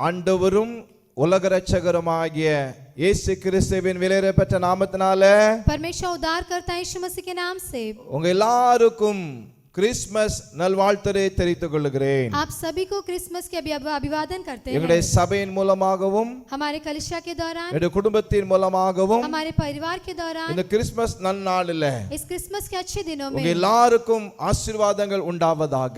ஆண்டவரும் உலக இரட்சகருமாகிய இயேசு கிறிஸ்துவின் விலையேறப்பெற்ற நாமத்தினாலே परमेश्वर उद्धार करता यीशु मसीह के नाम से உங்க எல்லாருக்கும் கிறிஸ்மஸ் நல்வாழ்த்துரை தெரிவித்துக் கொள்கிறேன். आप सभी को क्रिसमस के अभिवादन करते हैं. எங்களுடைய சபையின் மூலமாகவும் हमारे कलीसिया के दौरान என்னுடைய குடும்பத்தின் மூலமாகவும் हमारे परिवार के दौरान இந்த கிறிஸ்மஸ் நன்னாளிலே इस क्रिसमस के अच्छे दिनों में உங்க எல்லாருக்கும் ஆசீர்வாதங்கள் உண்டாவதாக.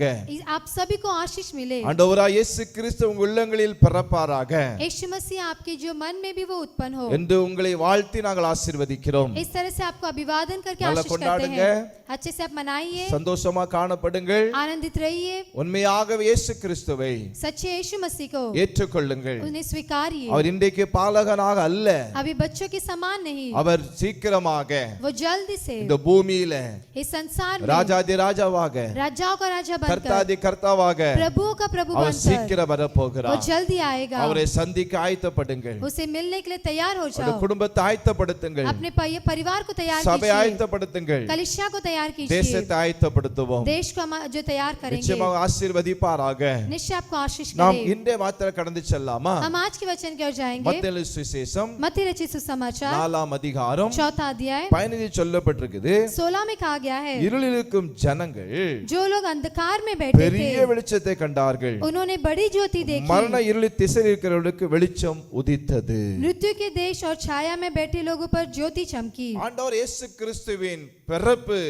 आप सभी को आशीष मिले. ஆண்டவராகிய இயேசு கிறிஸ்து உங்கள் உள்ளங்களில் பிறப்பாராக. यीशु मसीह आपके जो मन में भी वो उत्पन्न हो என்று உங்களை வாழ்த்தி நாங்கள் ஆசீர்வதிக்கிறோம். इस तरह से आपको अभिवादन करके நல்லா आशीष करते கொண்டாடுங்க. हैं. अच्छे से आप मनाइए, சந்தோஷமா காணப்படுங்கள். आनंदित रहिए. உண்மையாகவே இயேசு கிறிஸ்துவை सच्चे यीशु मसीह को ஏற்றுக்கொள்ளுங்கள். उन्हें स्वीकारिए. அவர் இன்றைக்கு பாலகனாக அல்ல, अभी बच्चों के समान नहीं, அவர் சீக்கிரமாக वो जल्दी से இந்த பூமியில इस संसार में ராஜாதி ராஜாவாக राजाओं का राजा बनकर கர்த்தாதி கர்த்தாவாக प्रभुओं का प्रभु அவர் बनकर சீக்கிரம் वो வரப்போகிறார். जल्दी आएगा. அவரை சந்திக்க ஆயத்தப்படுங்கள். उसे मिलने के लिए तैयार हो அவருடைய जाओ. குடும்பத்தை ஆயத்தப்படுத்துங்கள். अपने परिवार को तैयार சபை कीजिए, ஆயத்தப்படுத்துங்கள். कलीसिया को तैयार कीजिए, தேசத்தை ஆயத்தப்படுத்துவோம். देश को जो तैयार करेंगे நிச்சயமாக ஆசீர்வதிப்பாராக. निश्चय आपको आशीष நாம் करें. இன்றைய வார்த்தை கடந்து செல்லலாமா? हम आज के वचन की ओर जाएंगे. மத்தேயு சுவிசேஷம் मत्ती रचित सुसमाचार 4ஆம் அதிகாரம் 4 अध्याय 15 சொல்லப்பட்டிருக்குது. 16 में कहा गया है, இருளில் இருக்கும் ஜனங்கள் जो लोग अंधकार में बैठे பெரிய थे வெளிச்சத்தை கண்டார்கள். उन्होंने बड़ी ज्योति देखी. மரண இருளில் திசையில் இருக்கிறவர்களுக்கு வெளிச்சம் உதித்தது. मृत्यु के देश और छाया में बैठे लोगों पर ज्योति चमकी. ஆண்டவர் இயேசு கிறிஸ்துவின் பிறப்பு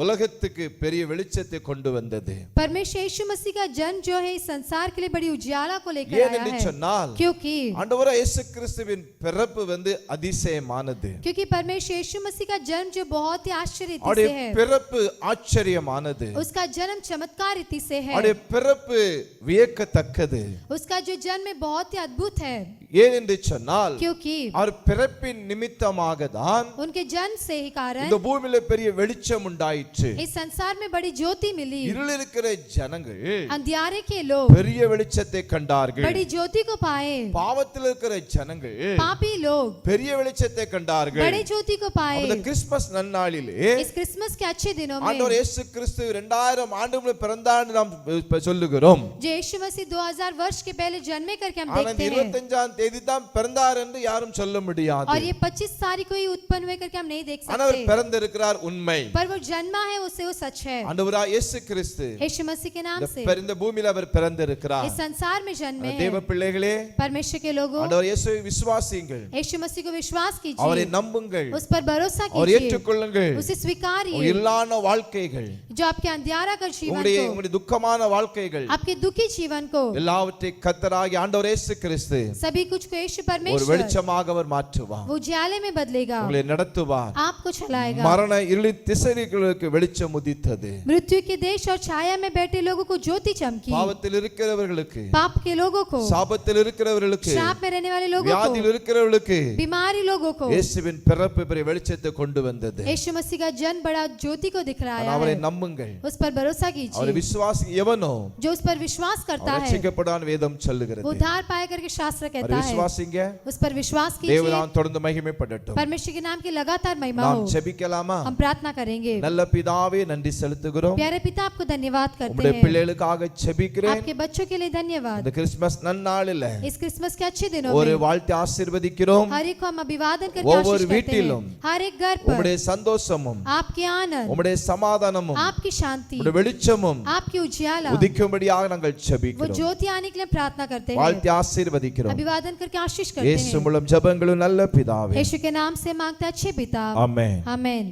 உலகத்துக்கு பெரிய வெளிச்சத்தை கொண்டு வந்தது. परमेश्वर यीशु मसीह का जन्म जो है इस संसार के लिए बड़ी उजाला को लेकर ஏன் आया என்று है. சொன்னால் क्योंकि ஆண்டவர் இயேசு கிறிஸ்துவின் பிறப்பு அதிசயமானது. क्योंकि परमेश्वर यीशु मसीह का जन्म जो बहुत ही आश्चर्य रीति से அவருடைய है, பிறப்பு ஆச்சரியமானது. उसका जन्म चमत्कार रीति से है, அவருடைய பிறப்பு வியக்கத்தக்கது. उसका जो जन्म है बहुत ही अद्भुत है. ஏன் என்று சொன்னால் क्योंकि அவர் பிறப்பின் நிமித்தமாக தான் उनके जन्म से ही कारण இந்த பூமியில பெரிய வெளிச்சம் உண்டாயிற்று. इस संसार में बड़ी ज्योति मिली. இருளில் இருக்கிற ஜனங்கள் अंधियारे के लोग பெரிய வெளிச்சத்தை கண்டார்கள். बड़ी ज्योति को पाए. பாவத்தில் இருக்கிற ஜனங்கள் पापी लोग பெரிய வெளிச்சத்தை கண்டார்கள். बड़ी ज्योति को पाए. அந்த கிறிஸ்மஸ் நன்னாளிலே इस क्रिसमस के अच्छे दिनों में ஆண்டவர் இயேசு கிறிஸ்து 2000 ஆண்டுகளுக்கு பிறந்தார் நாம் சொல்லுகிறோம். जो यीशु मसीह 2000 वर्ष के पहले जन्मे करके हम ஆனால் देखते हैं, 25ஆம் தேதி தான் பிறந்தார் என்று யாரும் சொல்ல முடியாது. और ये 25 तारीख को ही उत्पन्न हुए करके हम नहीं देख ஆனால் அவர் सकते. பிறந்திருக்கிறார் உண்மை. पर वो जन्मा है उससे वो सच है. ஆண்டவராகிய இயேசு கிறிஸ்து यीशु मसीह के नाम से இந்த பூமியில அவர் பிறந்திருக்கிறார். इस संसार में जन्मे தேவ हैं. பிள்ளைகளே, परमेश्वर के लोगों, ஆண்டவர் இயேசுவை விசுவாசியுங்கள். यीशु मसीह को विश्वास அவரை कीजिए, நம்புங்கள். उस पर भरोसा அவரை कीजिए, ஏற்றுக்கொள்ளுங்கள். उसे स्वीकारिए. இல்லாத வாழ்க்கைகள், जो आपके अंधियारा कर जीवन உங்களுடைய को, உங்களுடைய துக்கமான வாழ்க்கைகள் आपके दुखी जीवन को, எல்லாவற்றையும் கர்த்தராகிய ஆண்டவர் இயேசு கிறிஸ்து सभी कुछ को यीशु ஒரு परमेश्वर வெளிச்சமாக அவர் மாற்றுவார். वो उजाले में बदलेगा, உங்களை நடத்துவார். आपको चलाएगा. மரண இருளின் திசைகளுக்கு வெளிச்சம் உதித்தது. मृत्यु के देश और छाया में बैठे लोगों को ज्योति चमकी. பாவத்தில் இருக்கிறவர்களுக்கு, पाप के लोगों को, சாபத்தில் இருக்கிறவர்களுக்கு, श्राप में रहने वाले लोगों வியாதியில் को, இருக்கிறவர்களுக்கு बीमारी लोगों को இயேசுவின் பிறப்பு பெரிய வெளிச்சத்தை கொண்டு வந்தது. यीशु मसीह का जन्म बड़ा ज्योति को दिखलाया அவரை है. நம்புங்கள். उस पर भरोसा அவரை कीजिए. விசுவாசி எவனோ जो उस पर विश्वास करता அவன் है ரட்சிக்கப்படுவான் வேதம் वो சொல்லுகிறது. उद्धार पाए करके शास्त्र அவரை कहता है. விசுவாசிங்க. उस पर विश्वास தேவ कीजिए. நாமம் தொடர்ந்து மகிமைப்படட்டும். परमेश्वर के नाम की लगातार महिमा நாம் हो. ஜெபிக்கலாமா? हम प्रार्थना करेंगे. நல்ல பிதாவே, நன்றி செலுத்துகிறோம். प्यारे पिता, आपको धन्यवाद करते உம்முடைய हैं. பிள்ளைகளுக்காக ஜெபிக்கிறேன். आपके बच्चों के लिए धन्यवाद. இந்த கிறிஸ்மஸ் நன்னாளில इस क्रिसमस के अच्छे दिनों ஒரு में வாழ்த்து ஆசீர்வதிக்கிறோம். हर एक को हम अभिवादन करके ஒவ்வொரு आशीष करते வீட்டிலும் हैं. हर एक घर पर உம்முடைய சந்தோஷமும் आपके आनंद, உம்முடைய சமாதானமும் आपकी शांति, உம்முடைய வெளிச்சமும் आपकी उजियाला, உதிக்கும்படியாக நாங்கள் वो ஜெபிக்கிறோம். ज्योति आने के लिए प्रार्थना करते हैं. வாழ்த்து ஆசீர்வதிக்கிறோம். अभिवादन करके आशीष करते இயேசு हैं. மூலம் ஜெபங்களும் நல்ல பிதாவே. यीशु के नाम से मांगते अच्छे पिता. ஆமென். आमेन.